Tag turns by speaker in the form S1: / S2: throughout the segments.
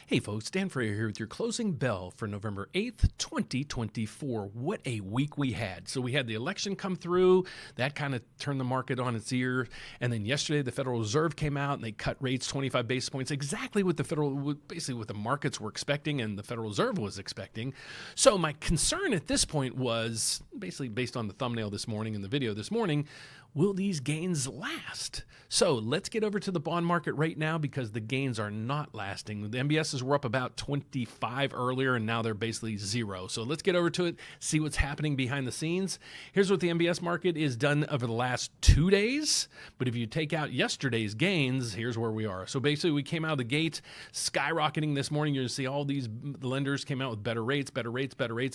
S1: Hey folks, Dan Frio here with your closing bell for November 8th, 2024. What a week we had. So we had the election come through. That kind of turned the market on its ear. And then yesterday the Federal Reserve came out and they cut rates 25 basis points, exactly what basically what the markets were expecting and the Federal Reserve was expecting. So my concern at this point was, basically based on the thumbnail this morning and the video this morning, will these gains last? So let's get over to the bond market right now because the gains are not lasting. The MBSs were up about 25 earlier and now they're basically zero. So let's get over to it, see what's happening behind the scenes. Here's what the MBS market is done over the last 2 days. But if you take out yesterday's gains, here's where we are. So basically we came out of the gate skyrocketing this morning. You're going to see all these lenders came out with better rates,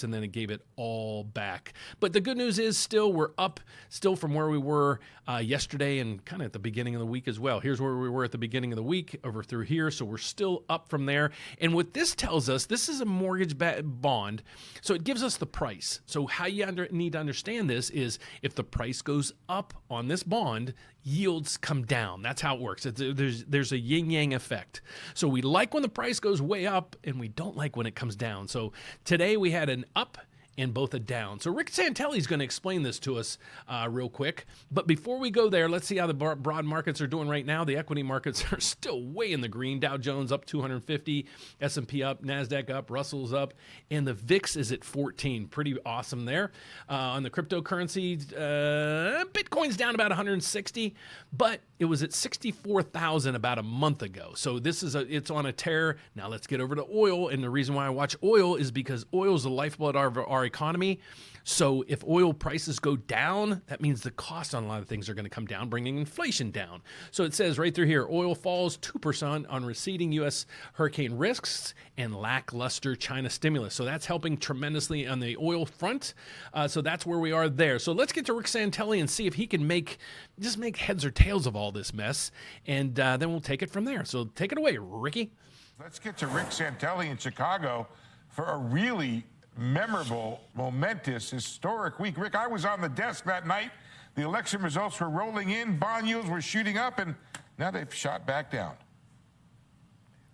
S1: and then it gave it all back. But the good news is still we're up still from where we were yesterday and kind of at the beginning of the week as well. Here's where we were at the beginning of the week over through here. So we're still up from there. And what this tells us, this is a mortgage bond. So it gives us the price. So how you need to understand this is if the price goes up on this bond, yields come down. That's how it works. There's a yin-yang effect. So we like when the price goes way up and we don't like when it comes down. So today we had an up and both a down. So Rick Santelli is going to explain this to us real quick. But before we go there, let's see how the broad markets are doing right now. The equity markets are still way in the green. Dow Jones up 250, S&P up, NASDAQ up, Russell's up, and the VIX is at 14. Pretty awesome there. On the cryptocurrency, Bitcoin's down about 160, but it was at 64,000 about a month ago. So it's on a tear. Now let's get over to oil. And the reason why I watch oil is because oil is the lifeblood of our economy. So if oil prices go down, that means the cost on a lot of things are going to come down, bringing inflation down. So it says right through here, oil falls 2% on receding U.S. hurricane risks and lackluster China stimulus. So that's helping tremendously on the oil front. So that's where we are there. So let's get to Rick Santelli and see if he can make heads or tails of all this mess. And then we'll take it from there. So take it away, Ricky.
S2: Let's get to Rick Santelli in Chicago for a really memorable, momentous, historic week. Rick, I was on the desk that night. The election results were rolling in, bond yields were shooting up, and now they've shot back down.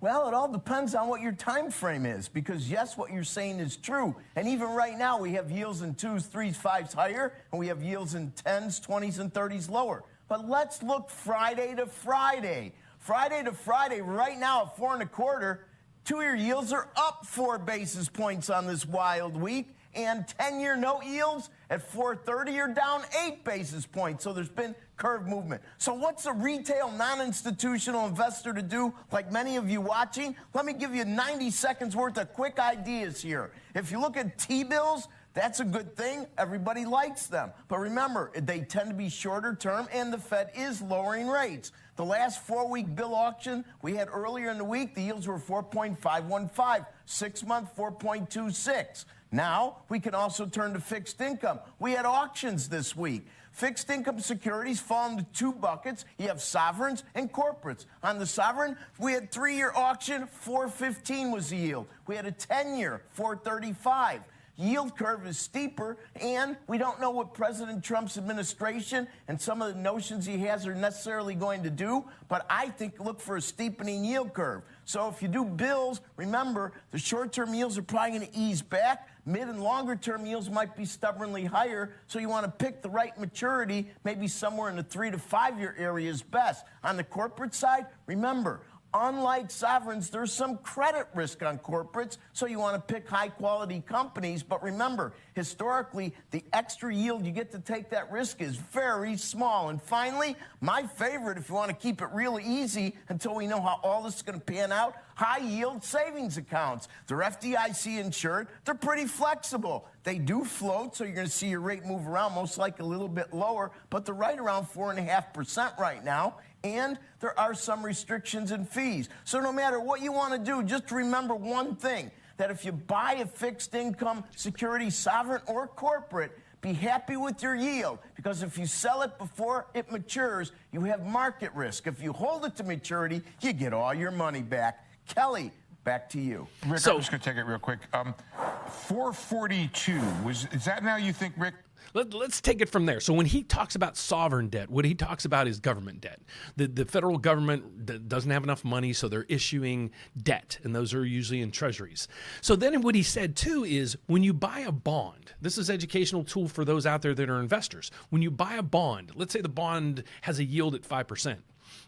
S3: Well, it all depends on what your time frame is, because yes, what you're saying is true. And even right now, we have yields in 2s, 3s, 5s higher, and we have yields in 10s, 20s, and 30s lower. But let's look Friday to Friday. Friday to Friday, right now at 4 1/4. 2-year yields are up 4 basis points on this wild week, and 10-year note yields at 4.30 are down 8 basis points. So there's been curve movement. So what's a retail, non-institutional investor to do, like many of you watching? Let me give you 90 seconds worth of quick ideas here. If you look at T-bills, that's a good thing. Everybody likes them. But remember, they tend to be shorter term, and the Fed is lowering rates. The last 4-week bill auction we had earlier in the week, the yields were 4.515, 6-month 4.26. Now, we can also turn to fixed income. We had auctions this week. Fixed income securities fall into 2 buckets. You have sovereigns and corporates. On the sovereign, we had 3-year auction, 4.15 was the yield. We had a 10-year, 4.35. Yield curve is steeper, and we don't know what President Trump's administration and some of the notions he has are necessarily going to do, but I think look for a steepening yield curve. So if you do bills, remember, the short-term yields are probably going to ease back. Mid and longer-term yields might be stubbornly higher, so you want to pick the right maturity, maybe somewhere in the 3 to 5 year area is best. On the corporate side, remember, unlike sovereigns, there's some credit risk on corporates, so you want to pick high-quality companies. But remember, historically, the extra yield you get to take that risk is very small. And finally, my favorite, if you want to keep it really easy until we know how all this is going to pan out, high-yield savings accounts. They're FDIC insured. They're pretty flexible. They do float, so you're going to see your rate move around, most likely a little bit lower, but they're right around 4.5% right now. And there are some restrictions and fees. So no matter what you want to do, just remember one thing, that if you buy a fixed income security, sovereign or corporate, be happy with your yield, because if you sell it before it matures, you have market risk. If you hold it to maturity, you get all your money back. Kelly, Back to you.
S2: Rick, I'm just going to take it real quick. 442, is that now you think, Rick?
S1: Let's take it from there. So when he talks about sovereign debt, what he talks about is government debt. The federal government doesn't have enough money, so they're issuing debt, and those are usually in treasuries. So then what he said, too, is when you buy a bond, this is an educational tool for those out there that are investors. When you buy a bond, let's say the bond has a yield at 5%.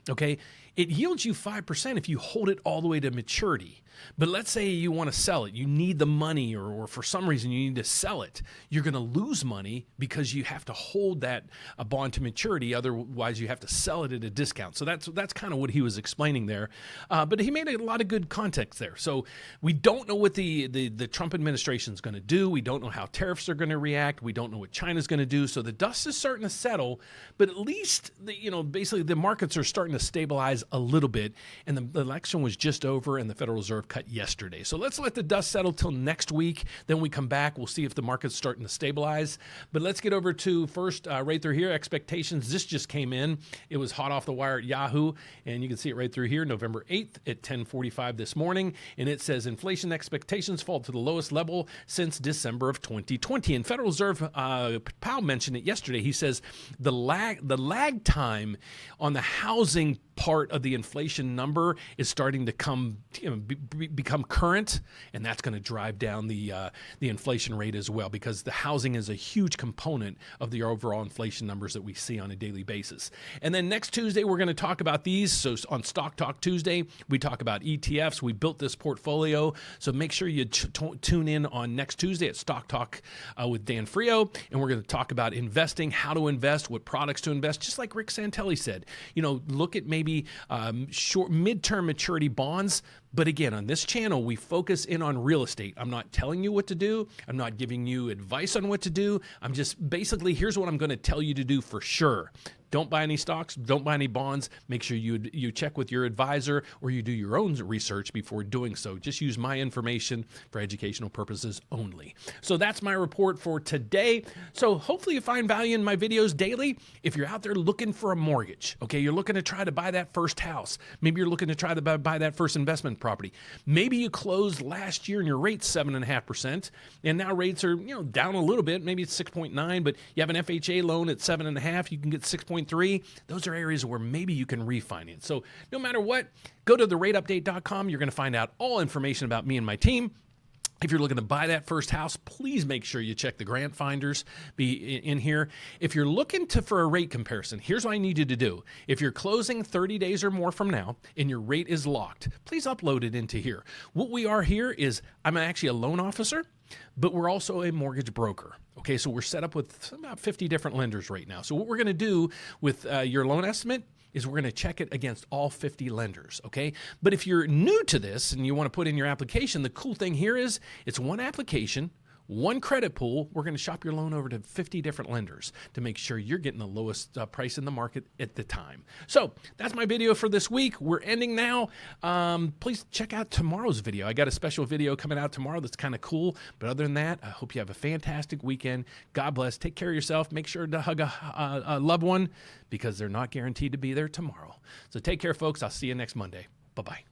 S1: Okay, it yields you 5% if you hold it all the way to maturity. But let's say you want to sell it. You need the money, or for some reason you need to sell it. You're going to lose money because you have to hold that a bond to maturity. Otherwise, you have to sell it at a discount. So that's kind of what he was explaining there. But he made a lot of good context there. So we don't know what the Trump administration is going to do. We don't know how tariffs are going to react. We don't know what China's going to do. So the dust is starting to settle. But at least basically the markets are starting to stabilize a little bit. And the election was just over, and the Federal Reserve cut yesterday. So let's let the dust settle till next week. Then we come back. We'll see if the market's starting to stabilize. But let's get over to first right through here. Expectations. This just came in. It was hot off the wire at Yahoo, and you can see it right through here, November 8th at 10:45 this morning. And it says inflation expectations fall to the lowest level since December of 2020. And Federal Reserve Powell mentioned it yesterday. He says the lag time on the housing part of the inflation number is starting to become current, and that's going to drive down the inflation rate as well, because the housing is a huge component of the overall inflation numbers that we see on a daily basis. And then next Tuesday, we're going to talk about these. So on Stock Talk Tuesday, we talk about ETFs. We built this portfolio, so make sure you tune in on next Tuesday at Stock Talk with Dan Frio, and we're going to talk about investing, how to invest, what products to invest, just like Rick Santelli said. Look at maybe short midterm maturity bonds. But again, on this channel, we focus in on real estate. I'm not telling you what to do. I'm not giving you advice on what to do. I'm just basically, here's what I'm going to tell you to do for sure. Don't buy any stocks. Don't buy any bonds. Make sure you check with your advisor, or you do your own research before doing so. Just use my information for educational purposes only. So that's my report for today. So hopefully you find value in my videos daily. If you're out there looking for a mortgage, okay, you're looking to try to buy that first house. Maybe you're looking to try to buy that first investment property. Maybe you closed last year and your rate's 7.5%, and now rates are down a little bit. Maybe it's 6.9, but you have an FHA loan at 7.5. You can get 6.3. Those are areas where maybe you can refinance. So no matter what, go to therateupdate.com. You're going to find out all information about me and my team. If you're looking to buy that first house, please make sure you check the grant finders in here. If you're looking for a rate comparison, here's what I need you to do. If you're closing 30 days or more from now and your rate is locked, please upload it into here. What we are here is, I'm actually a loan officer, but we're also a mortgage broker. Okay, so we're set up with about 50 different lenders right now. So what we're going to do with your loan estimate is we're going to check it against all 50 lenders, okay? But if you're new to this and you want to put in your application, the cool thing here is it's one application, one credit pool. We're going to shop your loan over to 50 different lenders to make sure you're getting the lowest price in the market at the time. So that's my video for this week. We're ending now. Please check out tomorrow's video. I got a special video coming out tomorrow that's kind of cool. But other than that, I hope you have a fantastic weekend. God bless. Take care of yourself. Make sure to hug a loved one, because they're not guaranteed to be there tomorrow. So take care, folks. I'll see you next Monday. Bye-bye.